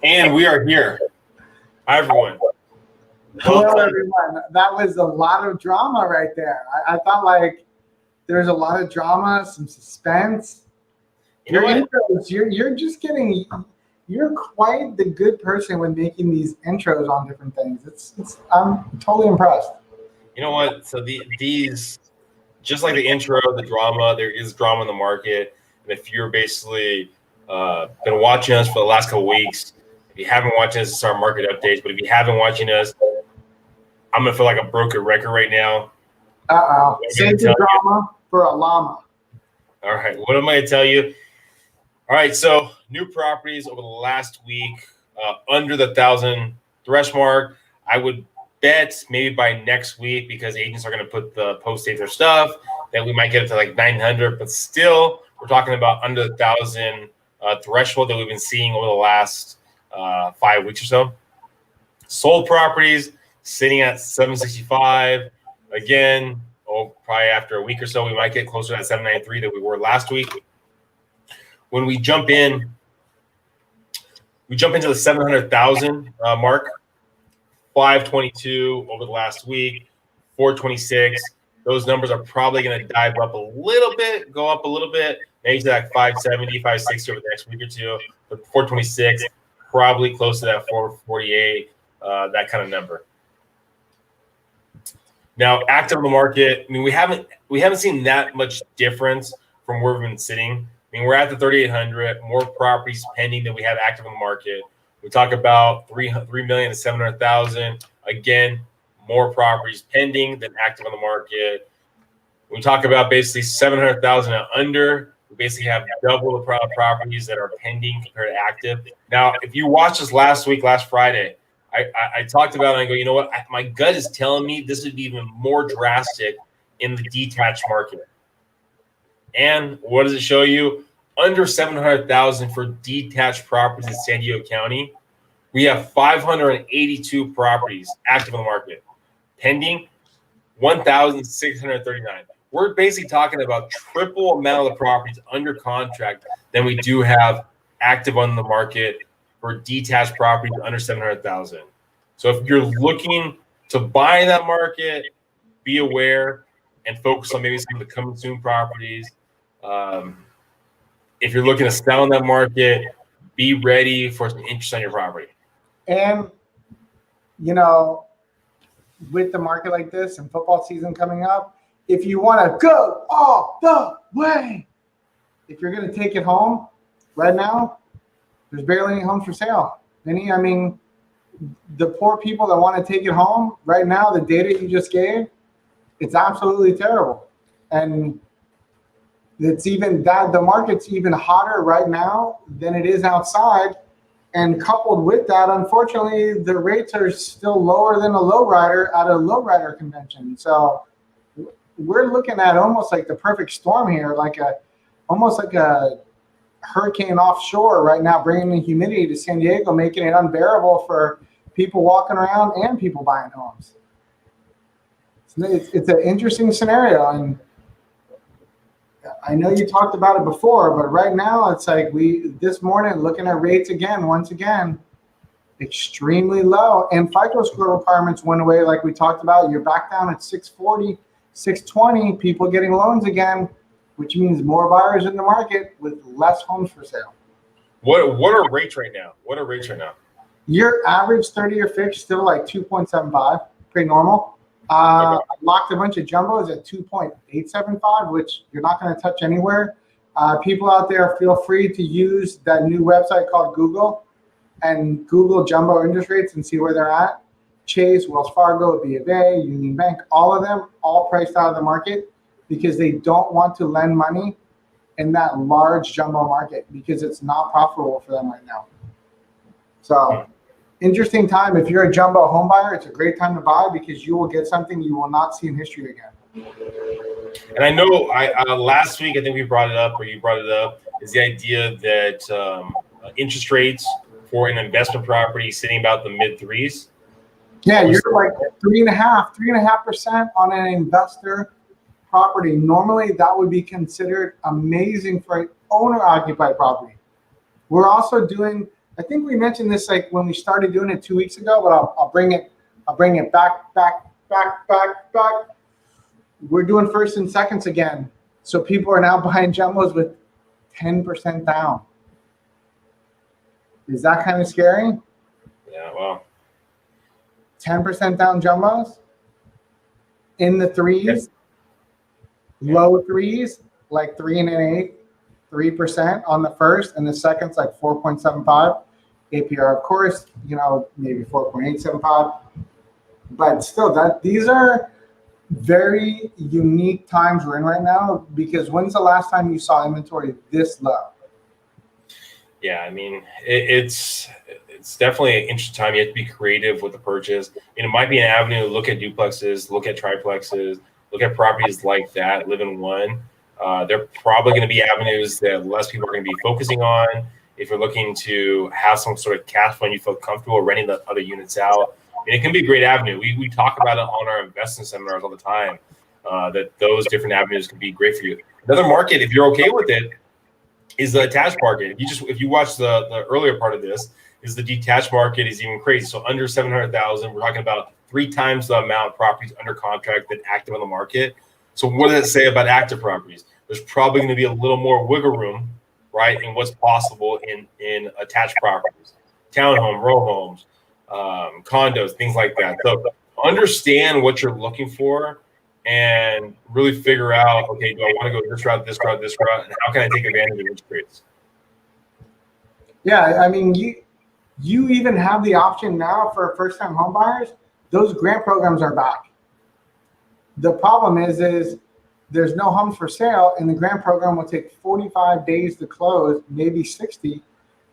And we are here. Hi, everyone. Hello, everyone. That was a lot of drama right there. I thought like there's a lot of drama, some suspense. You're just getting. You're quite the good person when making these intros on different things. I'm totally impressed. You know what? So these, just like the intro, the drama, there is drama in the market. And if you're basically been watching us for the last couple weeks, if you haven't watched us, it's our market updates. But if you haven't watching us, I'm gonna feel like a broken record right now. Save the drama for a llama. All right, what am I gonna tell you? All right, so new properties over the last week under the 1,000 thresh mark. I would bet maybe by next week, because agents are going to post their stuff, that we might get it to like 900. But still, we're talking about under the 1,000 threshold that we've been seeing over the last 5 weeks or so. Sold properties sitting at 765. Again, probably after a week or so, we might get closer to that 793 that we were last week. When we jump into the 700,000 mark, 522 over the last week, 426. Those numbers are probably going to dive up a little bit, go up a little bit, maybe to that 570, 560 over the next week or two. But 426, probably close to that 448, that kind of number. Now, active in the market. I mean, we haven't seen that much difference from where we've been sitting. I mean, we're at the 3,800, more properties pending than we have active in the market. We talk about 3 million to 700,000. Again, more properties pending than active on the market. We talk about basically 700,000 and under. We basically have double the properties that are pending compared to active. Now, if you watched us last Friday, I talked about it and I go, you know what? My gut is telling me this would be even more drastic in the detached market. And what does it show you? Under 700,000 for detached properties in San Diego County. We have 582 properties active in the market. Pending, 1,639. We're basically talking about triple amount of the properties under contract than we do have active on the market for detached properties under 700,000. So if you're looking to buy in that market, be aware and focus on maybe some of the coming soon properties. If you're looking to sell in that market, be ready for some interest on your property. And, you know, with the market like this and football season coming up, if you want to go all the way, if you're going to take it home right now, there's barely any homes for sale. Vinnie, I mean, the poor people that want to take it home right now, the data you just gave, it's absolutely terrible. And it's even that the market's even hotter right now than it is outside. And coupled with that, unfortunately, the rates are still lower than a lowrider at a lowrider convention. So we're looking at almost like the perfect storm here, almost like a hurricane offshore right now, bringing the humidity to San Diego, making it unbearable for people walking around and people buying homes. It's an interesting scenario. And I know you talked about it before, but right now it's like this morning looking at rates once again, extremely low. And FICO score requirements went away like we talked about. You're back down at 640, 620, people getting loans again, which means more buyers in the market with less homes for sale. What are rates right now? Your average 30-year fixed still like 2.75, pretty normal. Locked a bunch of jumbos at 2.875, which you're not going to touch anywhere. People out there, feel free to use that new website called Google and Google jumbo interest rates and see where they're at. Chase, Wells Fargo, B of A, Union Bank, all of them, all priced out of the market because they don't want to lend money in that large jumbo market because it's not profitable for them right now. So interesting time. If you're a jumbo home buyer, it's a great time to buy because you will get something you will not see in history again. And I know last week, I think we brought it up, or you brought it up, is the idea that interest rates for an investment property sitting about the mid threes. Yeah, you're like 3.5% on an investor property. Normally, that would be considered amazing for an owner-occupied property. We're also doing I think we mentioned this like when we started doing it 2 weeks ago, but I'll bring it back. We're doing first and seconds again. So people are now buying jumbos with 10% down. Is that kind of scary? Yeah, well. 10% down jumbos in the threes, low threes, like 3 1/8, 3% on the first, and the second's like 4.75 APR. Of course, maybe 4.875, but still, these are very unique times we're in right now, because when's the last time you saw inventory this low? Yeah, I mean, it's definitely an interesting time. You have to be creative with the purchase. It might be an avenue to look at duplexes, look at triplexes, look at properties like that, live in one. They're probably going to be avenues that less people are going to be focusing on. If you're looking to have some sort of cash flow and you feel comfortable renting the other units out, and it can be a great avenue. We talk about it on our investing seminars all the time, that those different avenues can be great for you. Another market, if you're okay with it, is the attached market. If you watch the earlier part of this, is the detached market is even crazy. So under 700,000, we're talking about 3 times the amount of properties under contract than active on the market. So what does it say about active properties? There's probably going to be a little more wiggle room, right, in what's possible in attached properties, townhome, row homes, condos, things like that. So understand what you're looking for and really figure out, okay, do I want to go this route, and how can I take advantage of which trades? Yeah, I mean, you even have the option now for first-time home buyers. Those grant programs are back. The problem is there's no homes for sale, and the grant program will take 45 days to close, maybe 60,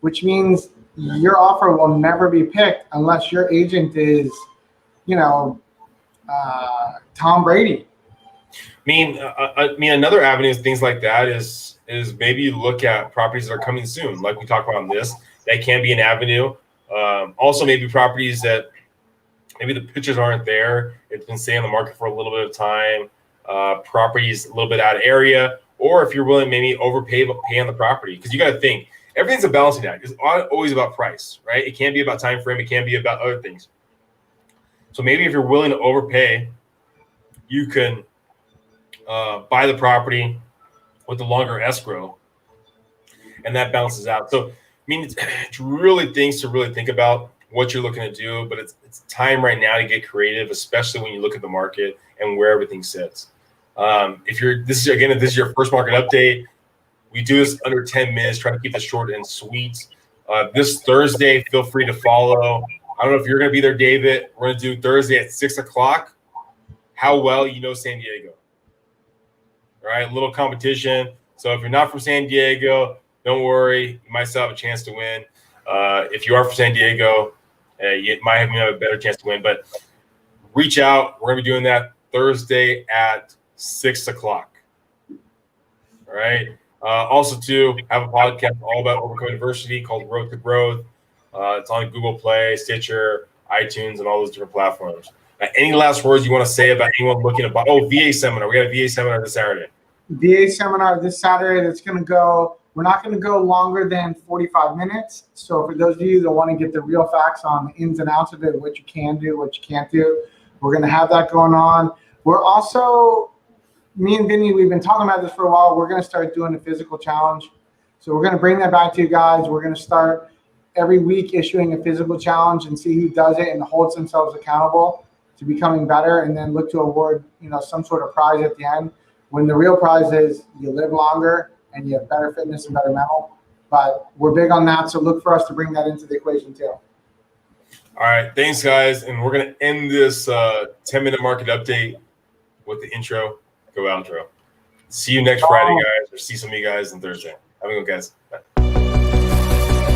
which means your offer will never be picked unless your agent is, Tom Brady. I mean, another avenue of things like that is maybe you look at properties that are coming soon, like we talked about on this. That can be an avenue. Also, maybe properties that maybe the pictures aren't there. It's been staying on the market for a little bit of time. Properties a little bit out of area, or if you're willing, maybe overpay but pay on the property, because you got to think everything's a balancing act. It's always about price, right? It can't be about time frame. It can't be about other things. So maybe if you're willing to overpay, you can buy the property with the longer escrow, and that balances out. So, I mean, it's really things to really think about what you're looking to do, but it's time right now to get creative, especially when you look at the market and where everything sits. If this is your first market update, we do this under 10 minutes, try to keep this short and sweet. This Thursday, feel free to follow. I don't know if you're going to be there, David. We're going to do Thursday at 6:00. How well you know San Diego. All right, a little competition. So if you're not from San Diego, don't worry. You might still have a chance to win. If you are from San Diego, you might have a better chance to win. But reach out. We're going to be doing that Thursday at 6:00. All right. Also, too, have a podcast all about Overcome University called Road to Growth. It's on Google Play, Stitcher, iTunes, and all those different platforms. Any last words you want to say about anyone looking to buy? Oh, VA seminar. We got a VA seminar this Saturday. VA seminar this Saturday that's going to go. We're not going to go longer than 45 minutes. So for those of you that want to get the real facts on the ins and outs of it, what you can do, what you can't do, we're going to have that going on. We're also, me and Vinnie, we've been talking about this for a while. We're going to start doing a physical challenge. So we're going to bring that back to you guys. We're going to start every week issuing a physical challenge and see who does it and holds themselves accountable to becoming better, and then look to award, some sort of prize at the end. When the real prize is you live longer and you have better fitness and better mental. But we're big on that, so look for us to bring that into the equation too. All right, thanks, guys. And we're going to end this 10-minute market update with the intro, go outro. See you next Friday, guys, or see some of you guys on Thursday. Have a good one, guys. Bye.